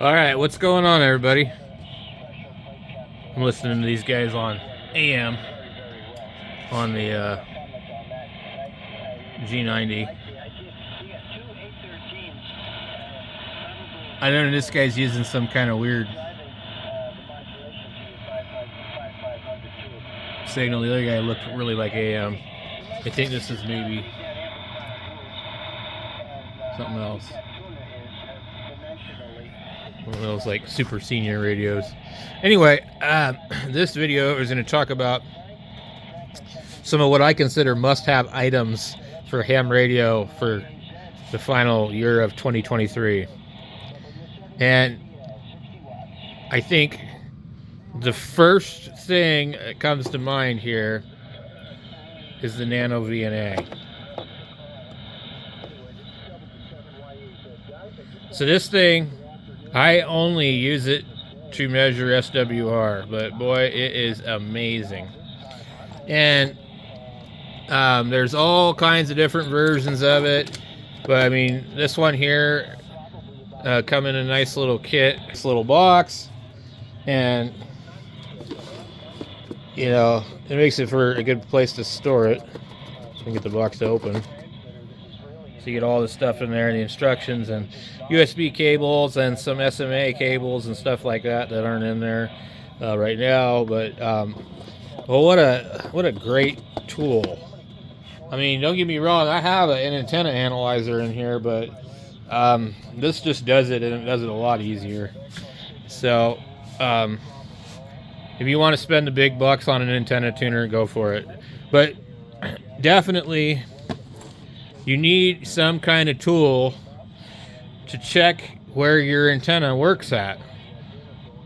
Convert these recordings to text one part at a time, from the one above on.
All right, what's going on, everybody? I'm listening to these guys on AM on the G90. I know this guy's using some kind of weird signal. The other guy looked really like AM. I think this is maybe something else. One of those like super senior radios. Anyway, this video is going to talk about some of what I consider must-have items for ham radio for the final year of 2023. And I think the first thing that comes to mind here is the Nano VNA. So this thing, I only use it to measure SWR, but boy, it is amazing. And there's all kinds of different versions of it, but I mean, this one here come in a nice little kit, this little box, and you know, it makes it for a good place to store it. So get the box to open. So you get all the stuff in there, the instructions and USB cables and some SMA cables and stuff like that that aren't in there right now. But well, what a great tool. I mean, don't get me wrong, I have an antenna analyzer in here, but this just does it, and it does it a lot easier. So if you want to spend the big bucks on an antenna tuner, go for it. But definitely you need some kind of tool to check where your antenna works at,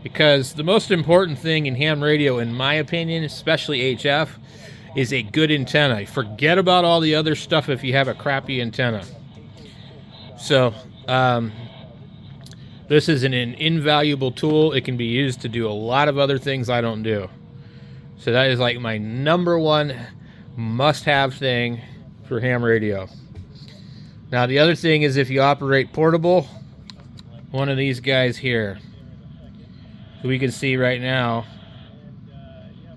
because the most important thing in ham radio, in my opinion, especially HF, is a good antenna. Forget about all the other stuff if you have a crappy antenna. So this is an invaluable tool. It can be used to do a lot of other things I don't do. So that is like my number one must-have thing for ham radio. Now the other thing is, if you operate portable, one of these guys here. So we can see right now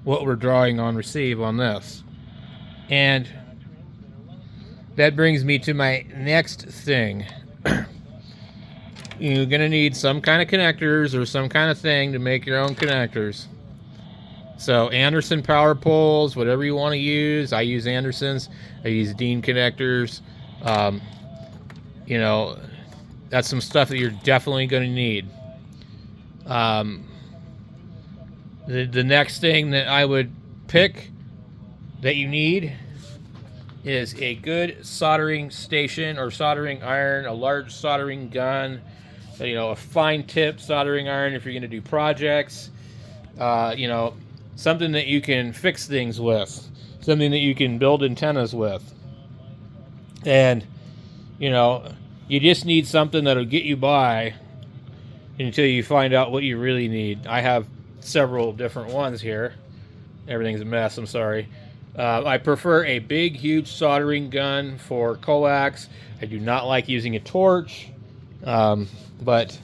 what we're drawing on receive on this. And that brings me to my next thing. You're gonna need some kind of connectors or some kind of thing to make your own connectors. So Anderson power poles, whatever you want to use. I use Andersons. I use Dean connectors. You know, that's some stuff that you're definitely going to need. The next thing that I would pick that you need is a good soldering station or soldering iron, a large soldering gun, you know, a fine tip soldering iron if you're going to do projects, you know, something that you can fix things with, something that you can build antennas with. And, you know, you just need something that'll get you by until you find out what you really need. I have several different ones here. Everything's a mess, I'm sorry. I prefer a big, huge soldering gun for coax. I do not like using a torch. But,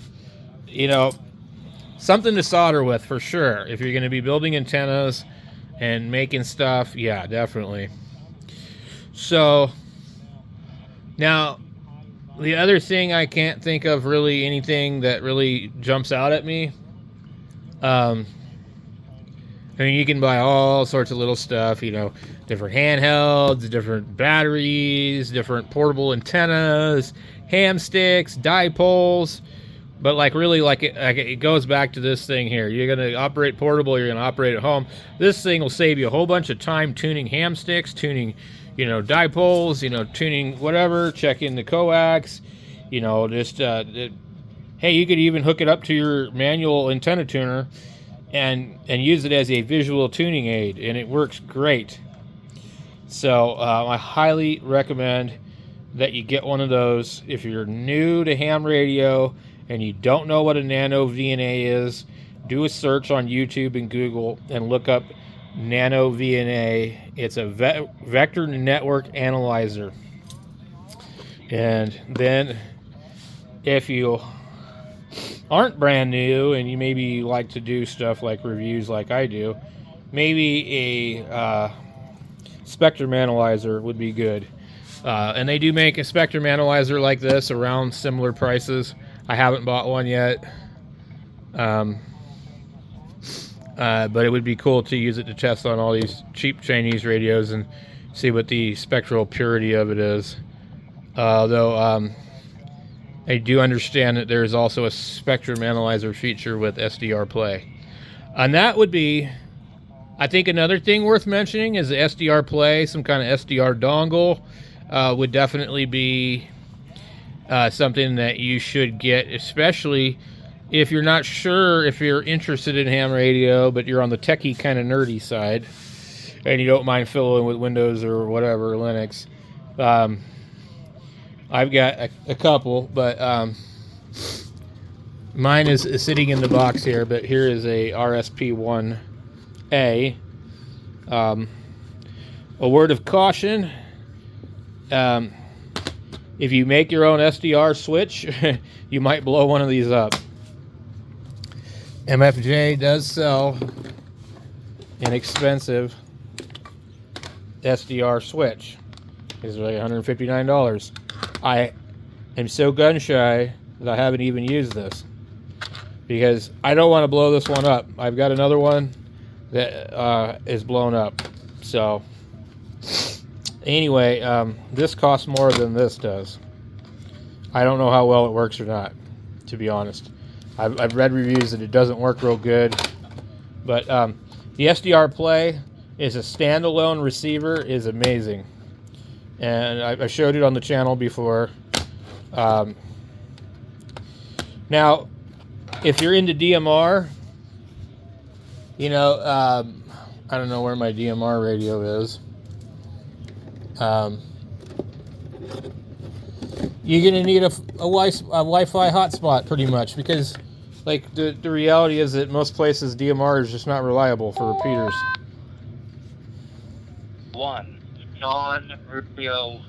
you know, something to solder with for sure. If you're going to be building antennas and making stuff, yeah, definitely. So, now, the other thing, I can't think of really anything that really jumps out at me. I mean, you can buy all sorts of little stuff, you know, different handhelds, different batteries, different portable antennas, ham sticks, dipoles. But like really, like it goes back to this thing here. You're going to operate portable, you're going to operate at home. This thing will save you a whole bunch of time tuning ham sticks, tuning, you know, dipoles, you know, tuning whatever, checking the coax, you know, just, hey, you could even hook it up to your manual antenna tuner and use it as a visual tuning aid, and it works great. So I highly recommend that you get one of those. If you're new to ham radio and you don't know what a Nano VNA is, do a search on YouTube and Google and look up Nano VNA. It's a vector network analyzer. And then if you aren't brand new and you maybe like to do stuff like reviews like I do, maybe a spectrum analyzer would be good. And they do make a spectrum analyzer like this around similar prices. I haven't bought one yet. But it would be cool to use it to test on all these cheap Chinese radios and see what the spectral purity of it is. Though I do understand that there is also a spectrum analyzer feature with SDR Play. And that would be, I think, another thing worth mentioning is the SDR Play. Some kind of SDR dongle would definitely be something that you should get, especially if you're not sure if you're interested in ham radio, but you're on the techie kind of nerdy side, and you don't mind fiddling with Windows or whatever, Linux. I've got a couple, but mine is sitting in the box here, but here is a RSP1A. A word of caution, if you make your own SDR switch, you might blow one of these up. MFJ does sell an expensive SDR switch. It's like $159. I am so gun shy that I haven't even used this because I don't want to blow this one up. I've got another one that is blown up. So anyway, this costs more than this does. I don't know how well it works or not, to be honest. I've read reviews that it doesn't work real good, but the SDR Play is a standalone receiver, is amazing. And I showed it on the channel before. Now, if you're into DMR, you know, I don't know where my DMR radio is. You're going to need a Wi-Fi hotspot pretty much because, like, the reality is that most places DMR is just not reliable for repeaters. One non-radio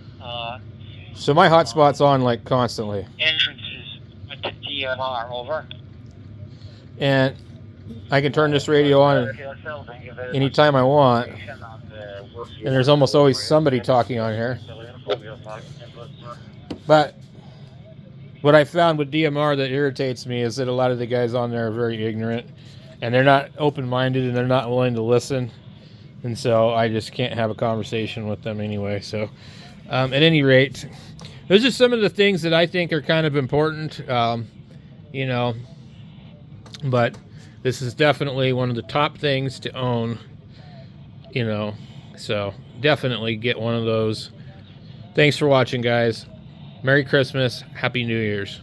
So my hotspot's on like constantly. entrances with the DMR, over. And I can turn this radio on anytime I want. And there's almost always somebody talking on here. But what I found with DMR that irritates me is that a lot of the guys on there are very ignorant. And they're not open-minded and they're not willing to listen. And so I just can't have a conversation with them anyway. So at any rate, those are some of the things that I think are kind of important, you know. But this is definitely one of the top things to own, you know. So definitely get one of those. Thanks for watching, guys. Merry Christmas. Happy New Year's.